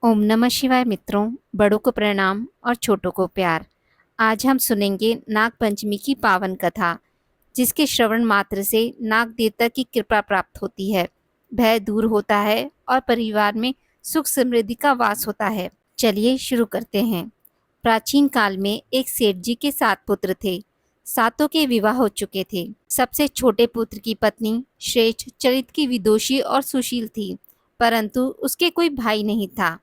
ओम नमः शिवाय मित्रों। बड़ों को प्रणाम और छोटों को प्यार। आज हम सुनेंगे नाग पंचमी की पावन कथा, जिसके श्रवण मात्र से नाग देवता की कृपा प्राप्त होती है, भय दूर होता है और परिवार में सुख समृद्धि का वास होता है। चलिए शुरू करते हैं। प्राचीन काल में एक सेठ जी के 7 पुत्र थे। सातों के विवाह हो चुके थे। सबसे छोटे पुत्र की पत्नी श्रेष्ठ चरित्र की विदुषी और सुशील थी, परंतु उसके कोई भाई नहीं था।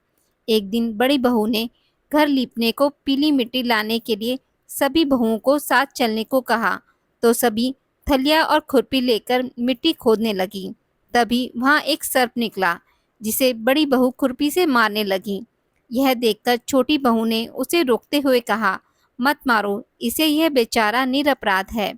एक दिन बड़ी बहू ने घर लीपने को पीली मिट्टी लाने के लिए सभी बहुओं को साथ चलने को कहा, तो सभी थलिया और खुरपी लेकर मिट्टी खोदने लगी। तभी वहां एक सर्प निकला, जिसे बड़ी बहू खुरपी से मारने लगी। यह देखकर छोटी बहू ने उसे रोकते हुए कहा, मत मारो इसे, यह बेचारा निरपराध है।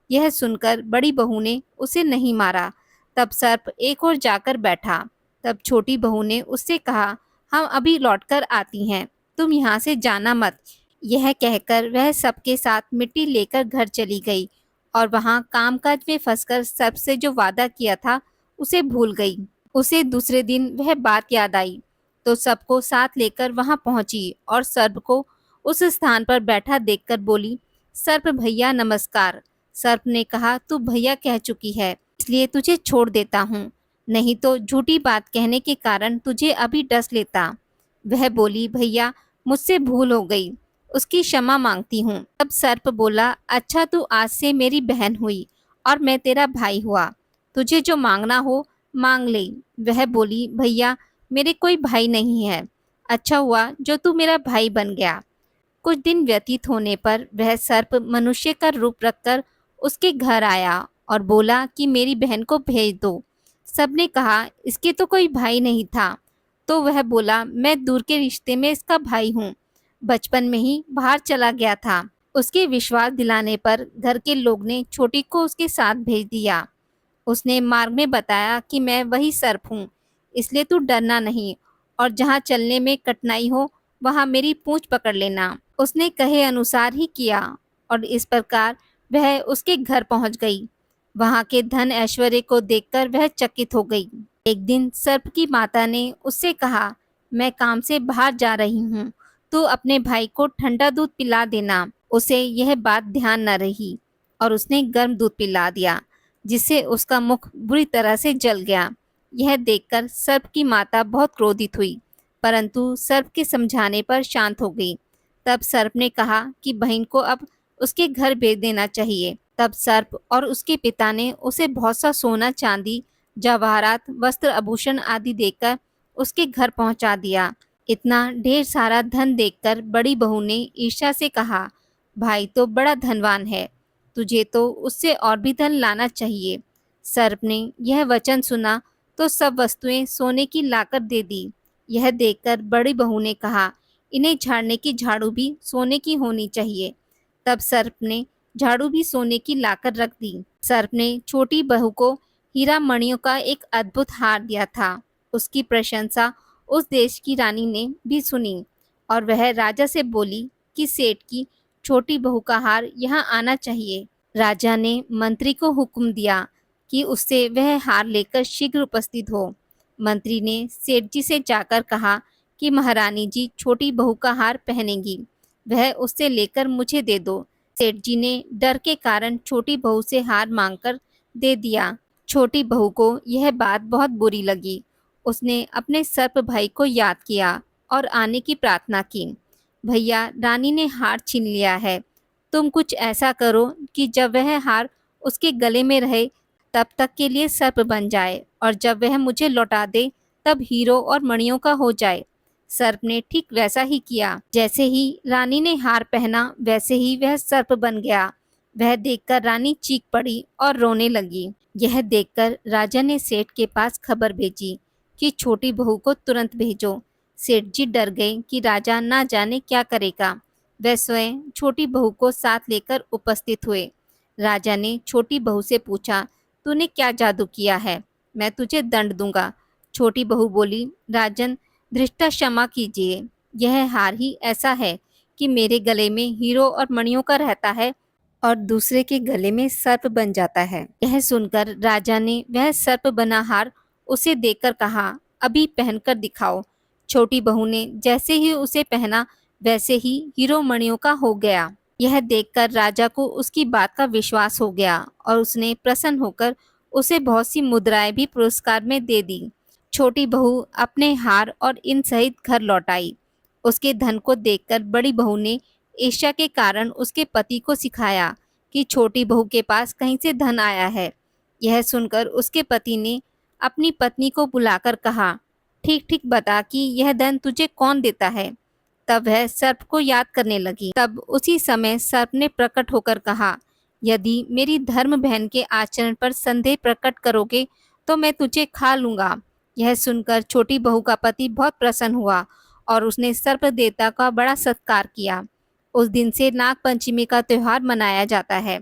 यह सुनकर बड़ी बहू ने उसे नहीं मारा। तब सर्प एक ओर जाकर बैठा। तब छोटी बहू ने उससे कहा, हम अभी लौटकर आती हैं, तुम यहाँ से जाना मत। यह कहकर वह सबके साथ मिट्टी लेकर घर चली गई और वहाँ कामकाज में फंसकर सर्प से जो वादा किया था उसे भूल गई। उसे दूसरे दिन वह बात याद आई, तो सबको साथ लेकर वहाँ पहुंची और सर्प को उस स्थान पर बैठा देखकर बोली, सर्प भैया नमस्कार। सर्प ने कहा, तू भैया कह चुकी है, इसलिए तुझे छोड़ देता हूँ, नहीं तो झूठी बात कहने के कारण तुझे अभी डस लेता। वह बोली, भैया मुझसे भूल हो गई, उसकी क्षमा मांगती हूँ। तब सर्प बोला, अच्छा तू आज से मेरी बहन हुई और मैं तेरा भाई हुआ, तुझे जो मांगना हो मांग ले। वह बोली, भैया मेरे कोई भाई नहीं है, अच्छा हुआ जो तू मेरा भाई बन गया। कुछ दिन व्यतीत होने पर वह सर्प मनुष्य का रूप रखकर उसके घर आया और बोला कि मेरी बहन को भेज दो। सबने कहा, इसके तो कोई भाई नहीं था। तो वह बोला, मैं दूर के रिश्ते में इसका भाई हूँ, बचपन में ही बाहर चला गया था। उसके विश्वास दिलाने पर घर के लोग ने छोटी को उसके साथ भेज दिया। उसने मार्ग में बताया कि मैं वही सर्प हूँ, इसलिए तू डरना नहीं, और जहाँ चलने में कठिनाई हो वहाँ मेरी पूंछ पकड़ लेना। उसने कहे अनुसार ही किया और इस प्रकार वह उसके घर पहुँच गई। वहाँ के धन ऐश्वर्य को देखकर वह चकित हो गई। एक दिन सर्प की माता ने उससे कहा, मैं काम से बाहर जा रही हूँ, तू अपने भाई को ठंडा दूध पिला देना। उसे यह बात ध्यान न रही और उसने गर्म दूध पिला दिया, जिससे उसका मुख बुरी तरह से जल गया। यह देखकर सर्प की माता बहुत क्रोधित हुई, परंतु सर्प के समझाने पर शांत हो गई। तब सर्प ने कहा कि बहन को अब उसके घर भेज देना चाहिए। तब सर्प और उसके पिता ने उसे बहुत सा सोना चांदी, जवाहरात, वस्त्र, आभूषण आदि देकर उसके घर पहुंचा दिया। इतना ढेर सारा धन देखकर बड़ी बहू ने ईर्ष्या से कहा, भाई तो बड़ा धनवान है, तुझे तो उससे और भी धन लाना चाहिए। सर्प ने यह वचन सुना तो सब वस्तुएं सोने की लाकर दे दी। यह देखकर बड़ी बहू ने कहा, इन्हें झाड़ने की झाड़ू भी सोने की होनी चाहिए। तब सर्प ने झाड़ू भी सोने की लाकर रख दी। सर्प ने छोटी बहू को हीरा मणियों का एक अद्भुत हार दिया था। उसकी प्रशंसा उस देश की रानी ने भी सुनी और वह राजा से बोली कि सेठ की छोटी बहू का हार यहाँ आना चाहिए। राजा ने मंत्री को हुक्म दिया कि उससे वह हार लेकर शीघ्र उपस्थित हो। मंत्री ने सेठ जी से जाकर कहा कि महारानी जी छोटी बहू का हार पहनेंगी, वह उससे लेकर मुझे दे दो। सेठ जी ने डर के कारण छोटी बहू से हार मांगकर दे दिया। छोटी बहू को यह बात बहुत बुरी लगी। उसने अपने सर्प भाई को याद किया और आने की प्रार्थना की। भैया रानी ने हार छीन लिया है, तुम कुछ ऐसा करो कि जब वह हार उसके गले में रहे तब तक के लिए सर्प बन जाए, और जब वह मुझे लौटा दे तब हीरो और मणियों का हो जाए। सर्प ने ठीक वैसा ही किया। जैसे ही रानी ने हार पहना वैसे ही वह सर्प बन गया। वह देखकर रानी चीख पड़ी और रोने लगी। यह देखकर राजा ने सेठ के पास खबर भेजी कि छोटी बहू को तुरंत भेजो। सेठ जी डर गए कि राजा ना जाने क्या करेगा। वह स्वयं छोटी बहू को साथ लेकर उपस्थित हुए। राजा ने छोटी बहू से पूछा, तूने क्या जादू किया है, मैं तुझे दंड दूंगा। छोटी बहू बोली, राजन धृष्टा क्षमा कीजिए, यह हार ही ऐसा है कि मेरे गले में हीरो और मणियों का रहता है और दूसरे के गले में सर्प बन जाता है। यह सुनकर राजा ने वह सर्प बना हार उसे देकर कहा, अभी पहनकर दिखाओ। छोटी बहू ने जैसे ही उसे पहना वैसे ही हीरो मणियों का हो गया। यह देखकर राजा को उसकी बात का विश्वास हो गया और उसने प्रसन्न होकर उसे बहुत सी मुद्राएं भी पुरस्कार में दे दी। छोटी बहू अपने हार और इन सहित घर लौट आई। उसके धन को देखकर बड़ी बहू ने ईर्ष्या के कारण उसके पति को सिखाया कि छोटी बहू के पास कहीं से धन आया है। यह सुनकर उसके पति ने अपनी पत्नी को बुलाकर कहा, ठीक ठीक बता कि यह धन तुझे कौन देता है। तब वह सर्प को याद करने लगी। तब उसी समय सर्प ने प्रकट होकर कहा, यदि मेरी धर्म बहन के आचरण पर संदेह प्रकट करोगे तो मैं तुझे खा लूंगा। यह सुनकर छोटी बहू का पति बहुत प्रसन्न हुआ और उसने सर्प देवता का बड़ा सत्कार किया। उस दिन से नाग पंचमी का त्योहार मनाया जाता है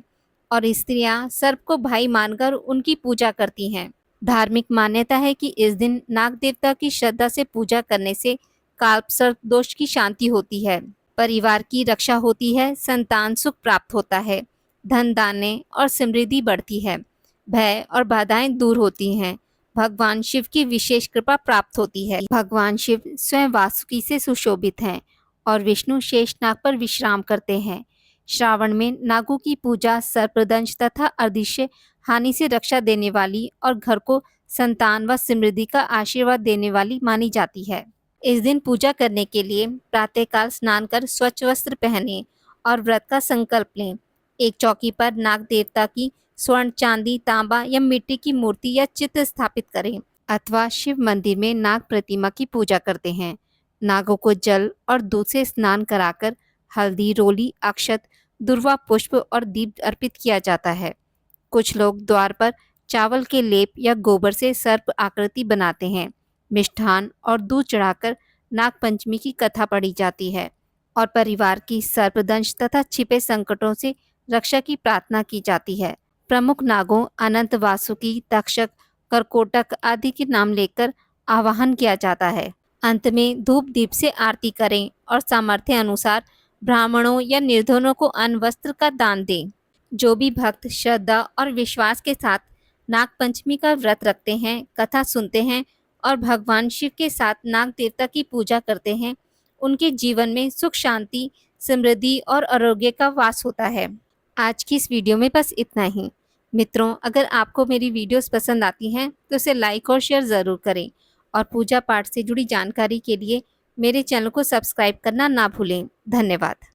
और स्त्रियां सर्प को भाई मानकर उनकी पूजा करती हैं। धार्मिक मान्यता है कि इस दिन नाग देवता की श्रद्धा से पूजा करने से कालसर्प दोष की शांति होती है, परिवार की रक्षा होती है, संतान सुख प्राप्त होता है, धन दाने और समृद्धि बढ़ती है, भय और बाधाएं दूर होती हैं, भगवान शिव की विशेष कृपा प्राप्त होती है। भगवान शिव स्वयं वासुकी से सुशोभित हैं और विष्णु शेषनाग पर विश्राम करते हैं। श्रावण में नागों की पूजा सर्पदंश तथा अदृश्य हानि से रक्षा देने वाली और घर को संतान व समृद्धि का आशीर्वाद देने वाली मानी जाती है। इस दिन पूजा करने के लिए प्रातःकाल स्नान कर स्वच्छ वस्त्र पहने और व्रत का संकल्प लें। एक चौकी पर नाग देवता की स्वर्ण, चांदी, तांबा या मिट्टी की मूर्ति या चित्र स्थापित करें अथवा शिव मंदिर में नाग प्रतिमा की पूजा करते हैं। नागों को जल और दूध से स्नान कराकर हल्दी, रोली, अक्षत, दुर्वा पुष्प और दीप अर्पित किया जाता है। कुछ लोग द्वार पर चावल के लेप या गोबर से सर्प आकृति बनाते हैं। मिष्ठान और दूध चढ़ाकर नाग पंचमी की कथा पढ़ी जाती है और परिवार की सर्पदंश तथा छिपे संकटों से रक्षा की प्रार्थना की जाती है। प्रमुख नागों अनंत, वासुकी, तक्षक, करकोटक आदि के नाम लेकर आवाहन किया जाता है। अंत में धूप दीप से आरती करें और सामर्थ्य अनुसार ब्राह्मणों या निर्धनों को अन्न वस्त्र का दान दें। जो भी भक्त श्रद्धा और विश्वास के साथ नाग पंचमी का व्रत रखते हैं, कथा सुनते हैं और भगवान शिव के साथ नाग देवता की पूजा करते हैं, उनके जीवन में सुख, शांति, समृद्धि और आरोग्य का वास होता है। आज की इस वीडियो में बस इतना ही। मित्रों, अगर आपको मेरी वीडियोस पसंद आती हैं तो इसे लाइक और शेयर ज़रूर करें और पूजा पाठ से जुड़ी जानकारी के लिए मेरे चैनल को सब्सक्राइब करना ना भूलें। धन्यवाद।